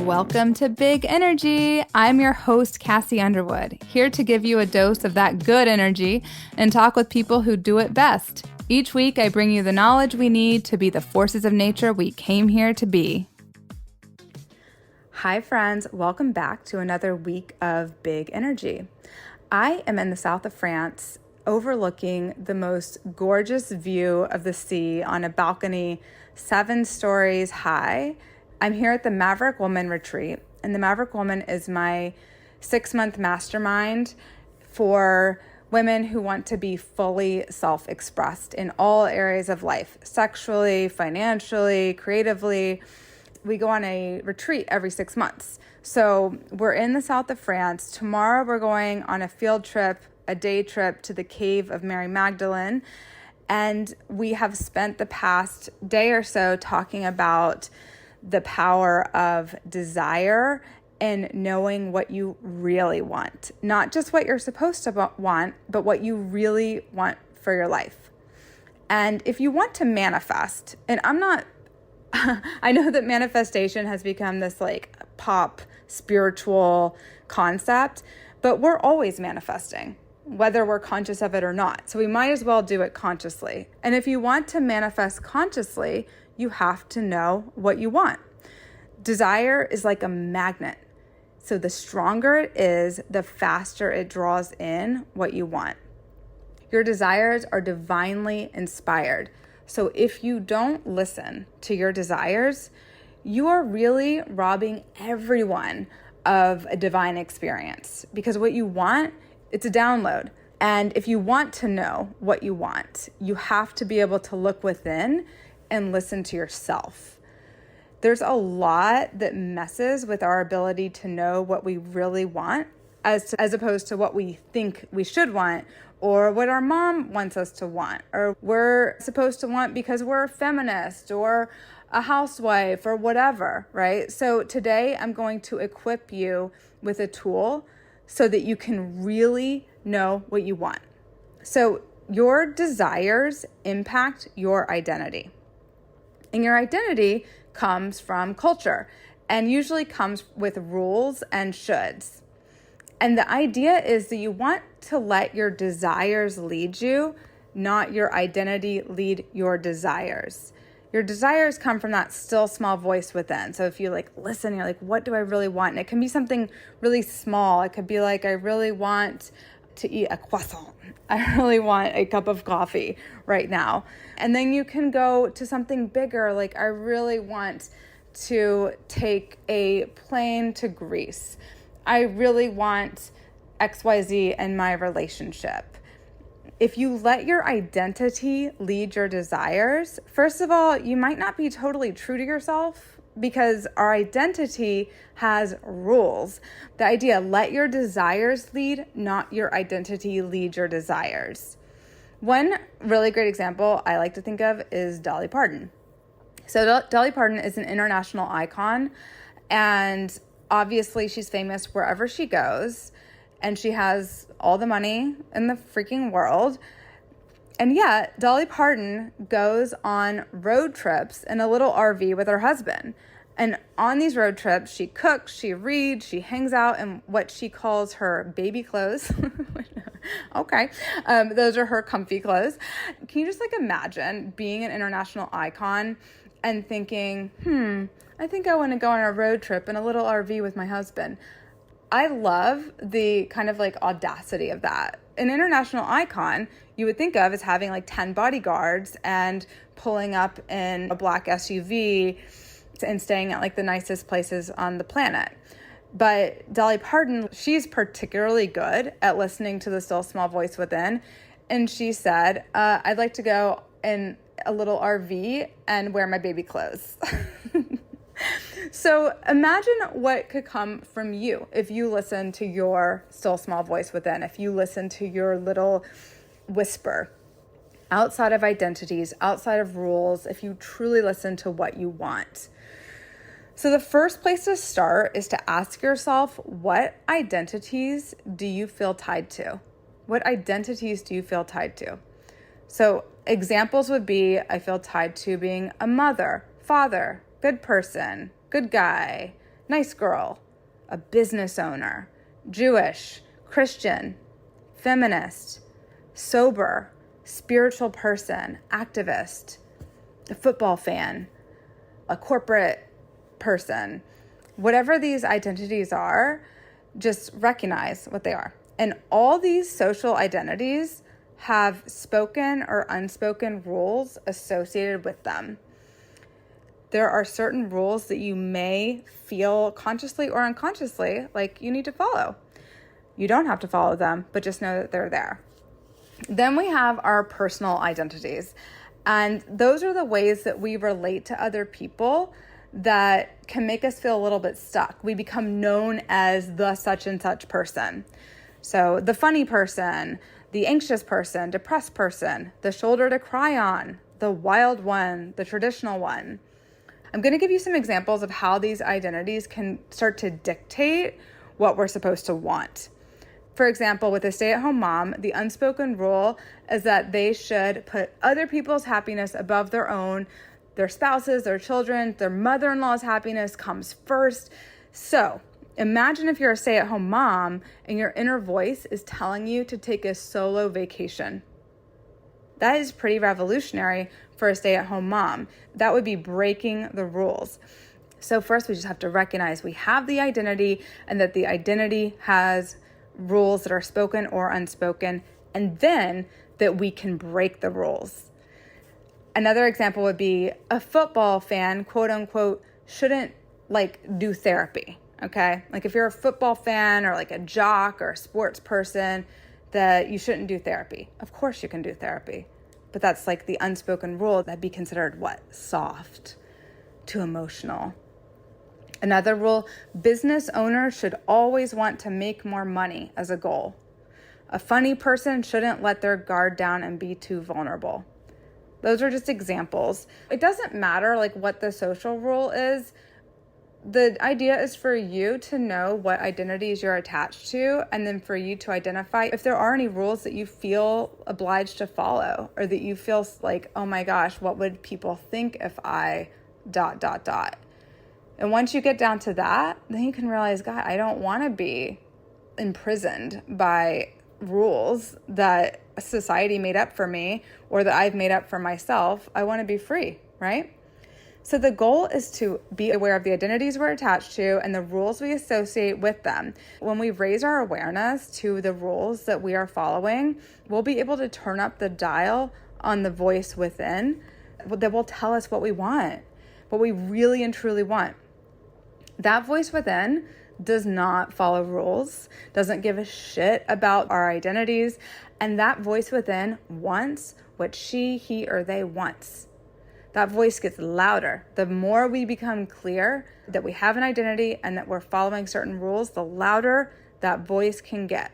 Welcome to Big Energy. I'm your host, Kassi Underwood, here to give you a dose of that good energy and talk with people who do it best. Each week, I bring you the knowledge we need to be the forces of nature we came here to be. Hi, friends. Welcome back to another week of Big Energy. I am in the south of France, overlooking the most gorgeous view of the sea on a balcony 7 stories high. I'm here at the Maverick Woman Retreat, and the Maverick Woman is my 6-month mastermind for women who want to be fully self-expressed in all areas of life, sexually, financially, creatively. We go on a retreat every 6 months. So we're in the south of France. Tomorrow we're going on a field trip, a day trip to the cave of Mary Magdalene. And we have spent the past day or so talking about the power of desire and knowing what you really want. Not just what you're supposed to want, but what you really want for your life. And if you want to manifest, and I know that manifestation has become this like pop spiritual concept, but we're always manifesting, whether we're conscious of it or not. So we might as well do it consciously. And if you want to manifest consciously, you have to know what you want. Desire is like a magnet. So the stronger it is, the faster it draws in what you want. Your desires are divinely inspired. So if you don't listen to your desires, you are really robbing everyone of a divine experience, because what you want, it's a download. And if you want to know what you want, you have to be able to look within and listen to yourself. There's a lot that messes with our ability to know what we really want as opposed to what we think we should want, or what our mom wants us to want, or we're supposed to want because we're a feminist or a housewife or whatever, right? So today I'm going to equip you with a tool so that you can really know what you want. So your desires impact your identity. And your identity comes from culture and usually comes with rules and shoulds. And the idea is that you want to let your desires lead you, not your identity lead your desires. Your desires come from that still small voice within. So if you listen, you're like, what do I really want? And it can be something really small. It could be like, I really want to eat a croissant. I really want a cup of coffee right now. And then you can go to something bigger, like I really want to take a plane to Greece. I really want XYZ in my relationship. If you let your identity lead your desires, first of all, you might not be totally true to yourself, because our identity has rules. The idea, let your desires lead, not your identity lead your desires. One really great example I like to think of is Dolly Parton. So Dolly Parton is an international icon, and obviously she's famous wherever she goes, and she has all the money in the freaking world. And yet, Dolly Parton goes on road trips in a little RV with her husband. And on these road trips, she cooks, she reads, she hangs out in what she calls her baby clothes. Okay. Those are her comfy clothes. Can you just imagine being an international icon and thinking, I think I want to go on a road trip in a little RV with my husband. I love the kind of audacity of that. An international icon you would think of as having 10 bodyguards and pulling up in a black SUV and staying at the nicest places on the planet. But Dolly Parton, she's particularly good at listening to the still small voice within. And she said, I'd like to go in a little RV and wear my baby clothes. So imagine what could come from you if you listen to your still small voice within, if you listen to your little whisper outside of identities, outside of rules, if you truly listen to what you want. So the first place to start is to ask yourself, what identities do you feel tied to? What identities do you feel tied to? So examples would be, I feel tied to being a mother, father, good person, good guy, nice girl, a business owner, Jewish, Christian, feminist, sober, spiritual person, activist, a football fan, a corporate person. Whatever these identities are, just recognize what they are. And all these social identities have spoken or unspoken rules associated with them. There are certain rules that you may feel consciously or unconsciously like you need to follow. You don't have to follow them, but just know that they're there. Then we have our personal identities. And those are the ways that we relate to other people that can make us feel a little bit stuck. We become known as the such and such person. So the funny person, the anxious person, depressed person, the shoulder to cry on, the wild one, the traditional one. I'm going to give you some examples of how these identities can start to dictate what we're supposed to want. For example, with a stay-at-home mom, the unspoken rule is that they should put other people's happiness above their own. Their spouses, their children, their mother-in-law's happiness comes first. So imagine if you're a stay-at-home mom and your inner voice is telling you to take a solo vacation. That is pretty revolutionary for a stay-at-home mom. That would be breaking the rules. So first, we just have to recognize we have the identity and that the identity has rules that are spoken or unspoken, and then that we can break the rules. Another example would be a football fan, quote unquote, shouldn't do therapy, okay? Like if you're a football fan or like a jock or a sports person, that you shouldn't do therapy. Of course you can do therapy, but that's like the unspoken rule. That'd be considered what? Soft, too emotional. Another rule, business owners should always want to make more money as a goal. A funny person shouldn't let their guard down and be too vulnerable. Those are just examples. It doesn't matter what the social rule is. The idea is for you to know what identities you're attached to, and then for you to identify if there are any rules that you feel obliged to follow, or that you feel like, oh my gosh, what would people think if I ... And once you get down to that, then you can realize, God, I don't want to be imprisoned by rules that society made up for me or that I've made up for myself. I want to be free, right? So the goal is to be aware of the identities we're attached to and the rules we associate with them. When we raise our awareness to the rules that we are following, we'll be able to turn up the dial on the voice within that will tell us what we want, what we really and truly want. That voice within does not follow rules, doesn't give a shit about our identities, and that voice within wants what she, he, or they wants. That voice gets louder. The more we become clear that we have an identity and that we're following certain rules, the louder that voice can get.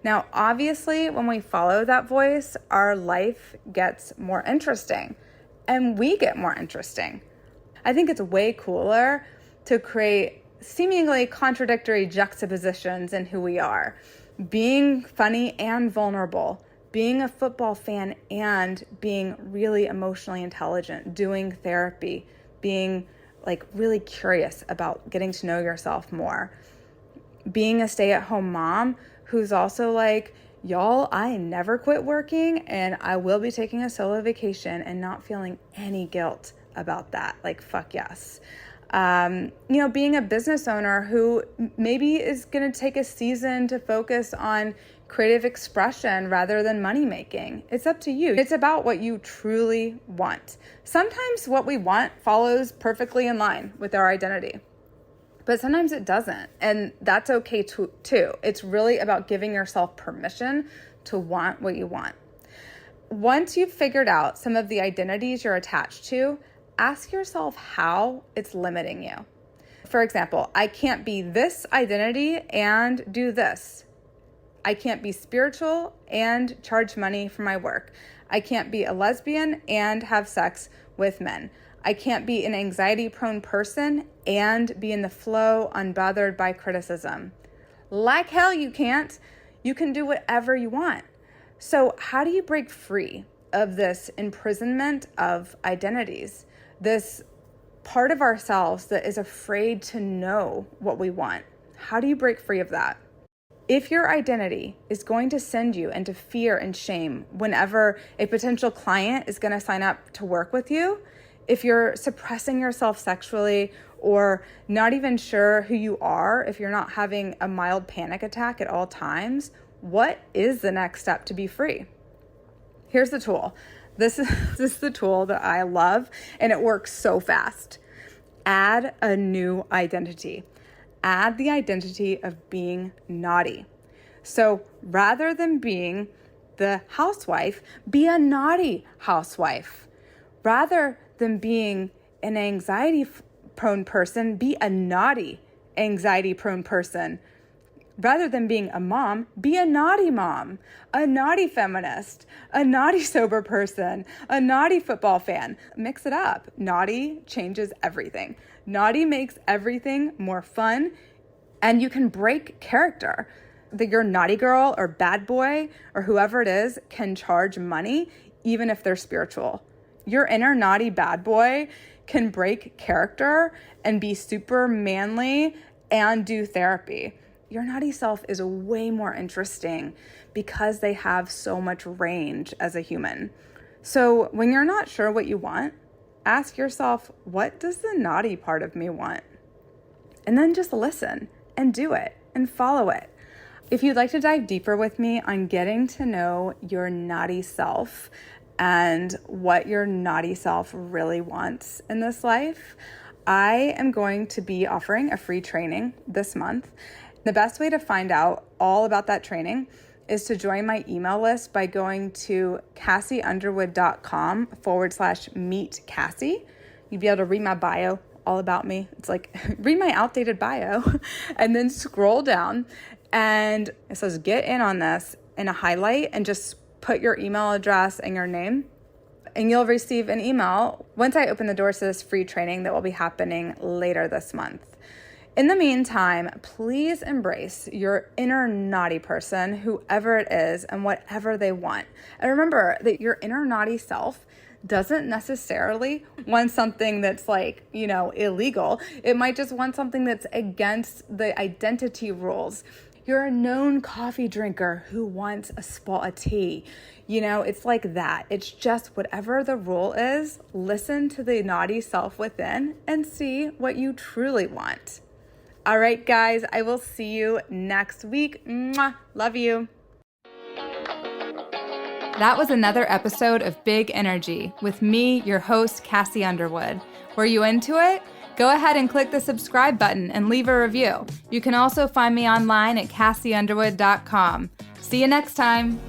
Now, obviously, when we follow that voice, our life gets more interesting and we get more interesting. I think it's way cooler to create seemingly contradictory juxtapositions in who we are. Being funny and vulnerable, being a football fan and being really emotionally intelligent, doing therapy, being really curious about getting to know yourself more. Being a stay-at-home mom who's also y'all, I never quit working and I will be taking a solo vacation and not feeling any guilt about that. Fuck yes. Being a business owner who maybe is going to take a season to focus on creative expression rather than money making. It's up to you. It's about what you truly want. Sometimes what we want follows perfectly in line with our identity, but sometimes it doesn't. And that's okay too. It's really about giving yourself permission to want what you want. Once you've figured out some of the identities you're attached to, ask yourself how it's limiting you. For example, I can't be this identity and do this. I can't be spiritual and charge money for my work. I can't be a lesbian and have sex with men. I can't be an anxiety-prone person and be in the flow unbothered by criticism. Like hell you can't. You can do whatever you want. So how do you break free of this imprisonment of identities? This part of ourselves that is afraid to know what we want. How do you break free of that? If your identity is going to send you into fear and shame whenever a potential client is going to sign up to work with you, if you're suppressing yourself sexually or not even sure who you are, if you're not having a mild panic attack at all times, what is the next step to be free? Here's the tool. This is the tool that I love, and it works so fast. Add a new identity. Add the identity of being naughty. So rather than being the housewife, be a naughty housewife. Rather than being an anxiety-prone person, be a naughty anxiety-prone person. Rather than being a mom, be a naughty mom, a naughty feminist, a naughty sober person, a naughty football fan. Mix it up. Naughty changes everything. Naughty makes everything more fun, and you can break character. Your naughty girl or bad boy or whoever it is can charge money even if they're spiritual. Your inner naughty bad boy can break character and be super manly and do therapy. Your naughty self is way more interesting because they have so much range as a human. So when you're not sure what you want, ask yourself, what does the naughty part of me want? And then just listen and do it and follow it. If you'd like to dive deeper with me on getting to know your naughty self and what your naughty self really wants in this life, I am going to be offering a free training this month. The best way to find out all about that training is to join my email list by going to kassiunderwood.com/meet Kassi. You'd be able to read my bio all about me. It's like, read my outdated bio and then scroll down and it says get in on this in a highlight and just put your email address and your name. And you'll receive an email once I open the doors to this free training that will be happening later this month. In the meantime, please embrace your inner naughty person, whoever it is, and whatever they want. And remember that your inner naughty self doesn't necessarily want something that's illegal. It might just want something that's against the identity rules. You're a known coffee drinker who wants a tea. It's like that. It's just whatever the rule is, listen to the naughty self within and see what you truly want. All right, guys, I will see you next week. Mwah. Love you. That was another episode of Big Energy with me, your host, Kassi Underwood. Were you into it? Go ahead and click the subscribe button and leave a review. You can also find me online at kassiunderwood.com. See you next time.